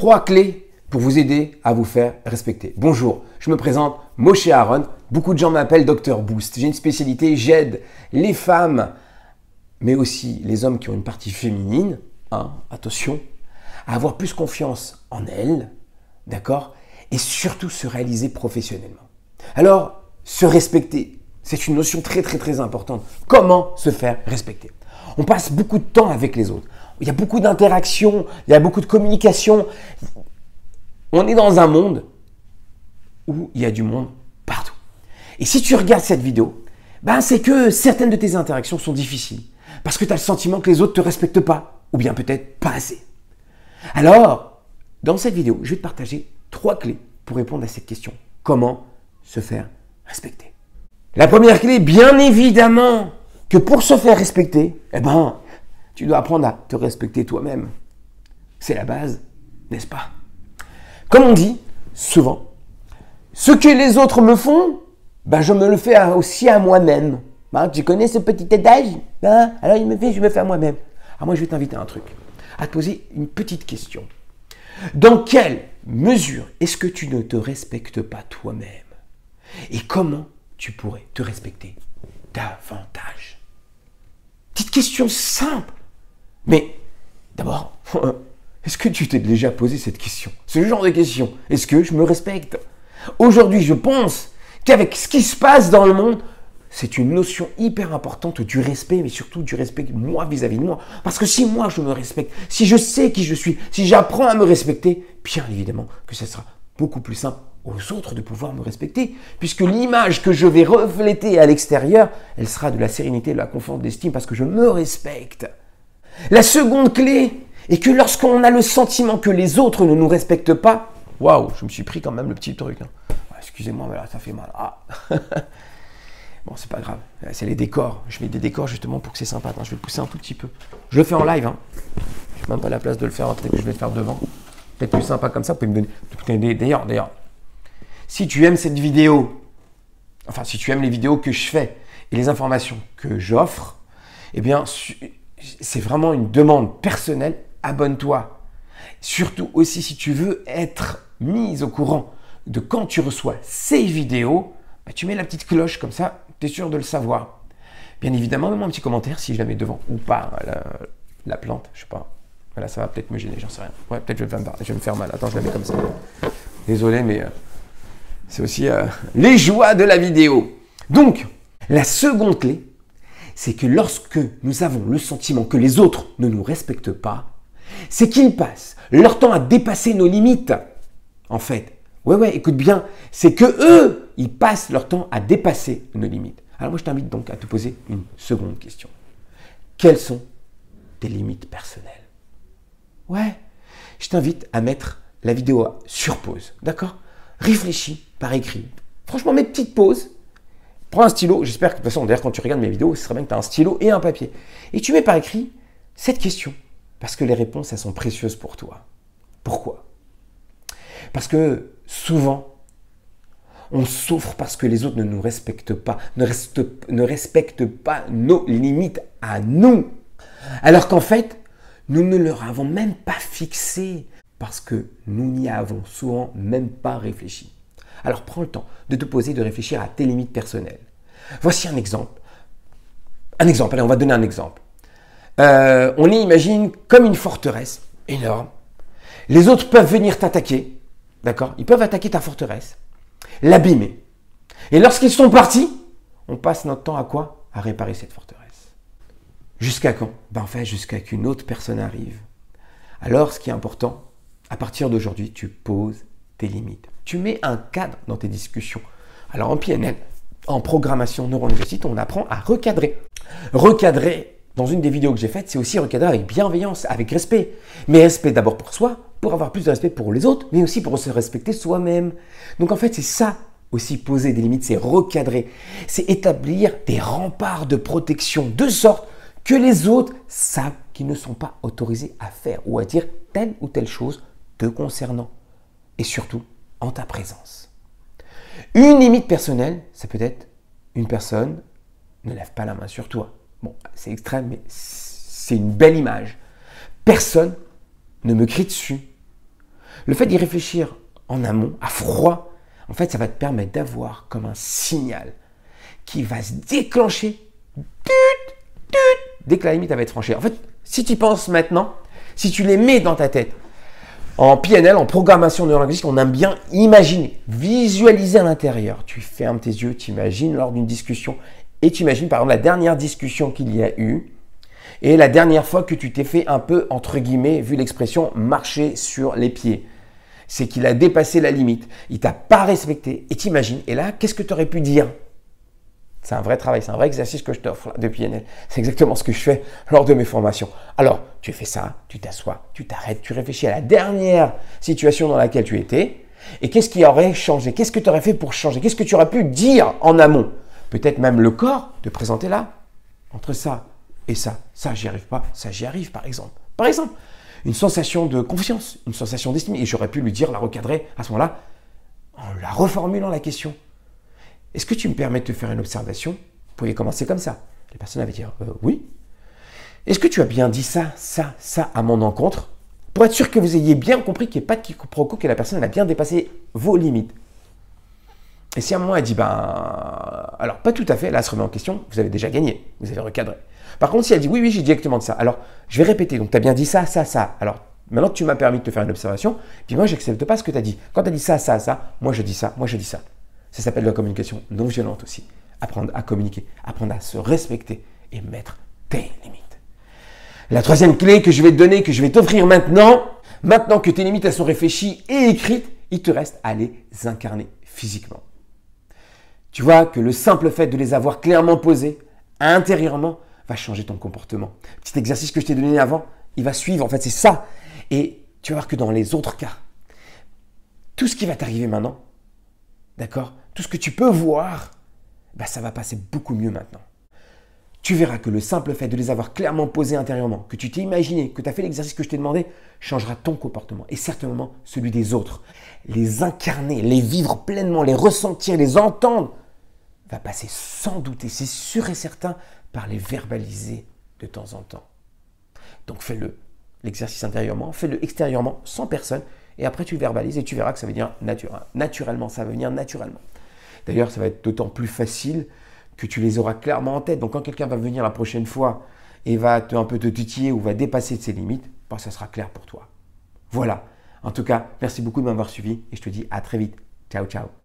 3 clés pour vous aider à vous faire respecter. Bonjour, je me présente Moshe Aaron. Beaucoup de gens m'appellent Dr Boost. J'ai une spécialité, j'aide les femmes, mais aussi les hommes qui ont une partie féminine, attention, à avoir plus confiance en elles, d'accord, et surtout se réaliser professionnellement. Alors, se respecter, c'est une notion très importante. Comment se faire respecter? On passe beaucoup de temps avec les autres. Il y a beaucoup d'interactions, il y a beaucoup de communication. On est dans un monde où il y a du monde partout. Et si tu regardes cette vidéo, c'est que certaines de tes interactions sont difficiles. Parce que tu as le sentiment que les autres ne te respectent pas, ou bien peut-être pas assez. Alors, dans cette vidéo, je vais te partager 3 clés pour répondre à cette question. Comment se faire respecter? La première clé, bien évidemment, que pour se faire respecter, tu dois apprendre à te respecter toi-même. C'est la base, n'est-ce pas? Comme on dit souvent, ce que les autres me font, je me le fais aussi à moi-même. Tu connais ce petit adage? Alors il me fait, je me fais à moi-même. Alors moi, je vais t'inviter à un truc, à te poser une petite question. Dans quelle mesure est-ce que tu ne te respectes pas toi-même? Et comment tu pourrais te respecter davantage? Petite question simple. Mais d'abord, est-ce que tu t'es déjà posé cette question? Ce genre de question. Est-ce que je me respecte? Aujourd'hui, je pense qu'avec ce qui se passe dans le monde, c'est une notion hyper importante du respect, mais surtout du respect moi vis-à-vis de moi. Parce que si moi je me respecte, si je sais qui je suis, si j'apprends à me respecter, bien évidemment que ce sera beaucoup plus simple aux autres de pouvoir me respecter. Puisque l'image que je vais refléter à l'extérieur, elle sera de la sérénité, de la confiance, de l'estime, parce que je me respecte. La seconde clé est que lorsqu'on a le sentiment que les autres ne nous respectent pas, waouh, je me suis pris quand même le petit truc. Excusez-moi, mais là, ça fait mal. Bon, c'est pas grave, c'est les décors. Je mets des décors justement pour que c'est sympa. Attends, je vais le pousser un tout petit peu. Je le fais en live. Je n'ai même pas la place de le faire. Peut-être que je vais le faire devant. Peut-être plus sympa comme ça. Vous pouvez me donner. D'ailleurs, si tu aimes cette vidéo, enfin, si tu aimes les vidéos que je fais et les informations que j'offre, eh bien, c'est vraiment une demande personnelle. Abonne-toi. Surtout aussi, si tu veux être mis au courant de quand tu reçois ces vidéos, tu mets la petite cloche comme ça, tu es sûr de le savoir. Bien évidemment, mets-moi un petit commentaire si je la mets devant ou pas, la plante, je sais pas. Voilà, ça va peut-être me gêner, j'en sais rien. Ouais, peut-être je vais me faire mal. Attends, je la mets comme ça. Désolé, mais c'est aussi les joies de la vidéo. Donc, la seconde clé, c'est que lorsque nous avons le sentiment que les autres ne nous respectent pas, c'est qu'ils passent leur temps à dépasser nos limites. En fait, ouais, écoute bien, c'est que eux, ils passent leur temps à dépasser nos limites. Alors moi, je t'invite donc à te poser une seconde question. Quelles sont tes limites personnelles? Ouais, je t'invite à mettre la vidéo sur pause, d'accord? Réfléchis par écrit. Franchement, mes petites pauses. Prends un stylo. J'espère que de toute façon, d'ailleurs, quand tu regardes mes vidéos, ce serait bien que tu as un stylo et un papier. Et tu mets par écrit cette question. Parce que les réponses, elles sont précieuses pour toi. Pourquoi? Parce que souvent, on souffre parce que les autres ne nous respectent pas, ne respectent pas nos limites à nous. Alors qu'en fait, nous ne leur avons même pas fixé parce que nous n'y avons souvent même pas réfléchi. Alors prends le temps de te poser, de réfléchir à tes limites personnelles. Voici un exemple. Allez, on va donner un exemple. On imagine comme une forteresse énorme. Les autres peuvent venir t'attaquer. D'accord? Ils peuvent attaquer ta forteresse, l'abîmer. Et lorsqu'ils sont partis, on passe notre temps à quoi? À réparer cette forteresse. Jusqu'à quand? En fait, jusqu'à qu'une autre personne arrive. Alors, ce qui est important, à partir d'aujourd'hui, tu poses tes limites. Tu mets un cadre dans tes discussions. Alors, en PNL, en programmation neurolinguistique, on apprend à recadrer. Recadrer, dans une des vidéos que j'ai faites, c'est aussi recadrer avec bienveillance, avec respect. Mais respect d'abord pour soi, pour avoir plus de respect pour les autres, mais aussi pour se respecter soi-même. Donc en fait, c'est ça aussi, poser des limites, c'est recadrer. C'est établir des remparts de protection de sorte que les autres savent qu'ils ne sont pas autorisés à faire ou à dire telle ou telle chose te concernant. Et surtout, en ta présence. Une limite personnelle, ça peut être une personne ne lève pas la main sur toi. Bon, c'est extrême, mais c'est une belle image. Personne ne me crie dessus. Le fait d'y réfléchir en amont, à froid, en fait, ça va te permettre d'avoir comme un signal qui va se déclencher dès que la limite va être franchie. En fait, si tu penses maintenant, si tu les mets dans ta tête, en PNL, en programmation neurolinguistique, on aime bien imaginer, visualiser à l'intérieur. Tu fermes tes yeux, tu imagines lors d'une discussion et tu imagines par exemple la dernière discussion qu'il y a eu et la dernière fois que tu t'es fait un peu, entre guillemets, vu l'expression, marcher sur les pieds. C'est qu'il a dépassé la limite, il t'a pas respecté et t'imagines. Et là, qu'est-ce que tu aurais pu dire? C'est un vrai travail, c'est un vrai exercice que je t'offre de PNL. C'est exactement ce que je fais lors de mes formations. Alors, tu fais ça, tu t'assois, tu t'arrêtes, tu réfléchis à la dernière situation dans laquelle tu étais et qu'est-ce qui aurait changé? Qu'est-ce que tu aurais fait pour changer? Qu'est-ce que tu aurais pu dire en amont? Peut-être même le corps te présenter là, entre ça et ça. Ça, j'y arrive pas, ça, j'y arrive par exemple. Par exemple, une sensation de confiance, une sensation d'estime. Et j'aurais pu lui dire, la recadrer à ce moment-là, en la reformulant la question. Est-ce que tu me permets de te faire une observation? Vous pouvez commencer comme ça. Les personnes avaient dit oui. Est-ce que tu as bien dit ça à mon encontre? Pour être sûr que vous ayez bien compris qu'il n'y ait pas de quiproquo, que la personne a bien dépassé vos limites. Et si à un moment elle dit, alors pas tout à fait, là elle se remet en question, vous avez déjà gagné, vous avez recadré. Par contre, si elle dit oui, j'ai dit exactement de ça, alors je vais répéter, donc tu as bien dit ça. Alors maintenant que tu m'as permis de te faire une observation, puis moi j'accepte pas ce que tu as dit. Quand tu as dit ça, moi je dis ça, moi je dis ça. Ça s'appelle la communication non violente aussi. Apprendre à communiquer, apprendre à se respecter et mettre tes limites. La troisième clé que je vais te donner, que je vais t'offrir maintenant que tes limites elles sont réfléchies et écrites, il te reste à les incarner physiquement. Tu vois que le simple fait de les avoir clairement posées intérieurement va changer ton comportement. Petit exercice que je t'ai donné avant, il va suivre, en fait c'est ça. Et tu vas voir que dans les autres cas, tout ce qui va t'arriver maintenant, d'accord, tout ce que tu peux voir, ça va passer beaucoup mieux maintenant. Tu verras que le simple fait de les avoir clairement posés intérieurement, que tu t'es imaginé, que tu as fait l'exercice que je t'ai demandé, changera ton comportement et certainement celui des autres. Les incarner, les vivre pleinement, les ressentir, les entendre, va passer sans doute, et c'est sûr et certain, par les verbaliser de temps en temps. Donc fais-le, l'exercice intérieurement, fais-le extérieurement, sans personne, et après tu verbalises et tu verras que ça va venir naturellement, ça va venir naturellement. D'ailleurs, ça va être d'autant plus facile que tu les auras clairement en tête. Donc quand quelqu'un va venir la prochaine fois et va un peu te titiller ou va dépasser de ses limites, ça sera clair pour toi. Voilà. En tout cas, merci beaucoup de m'avoir suivi et je te dis à très vite. Ciao, ciao.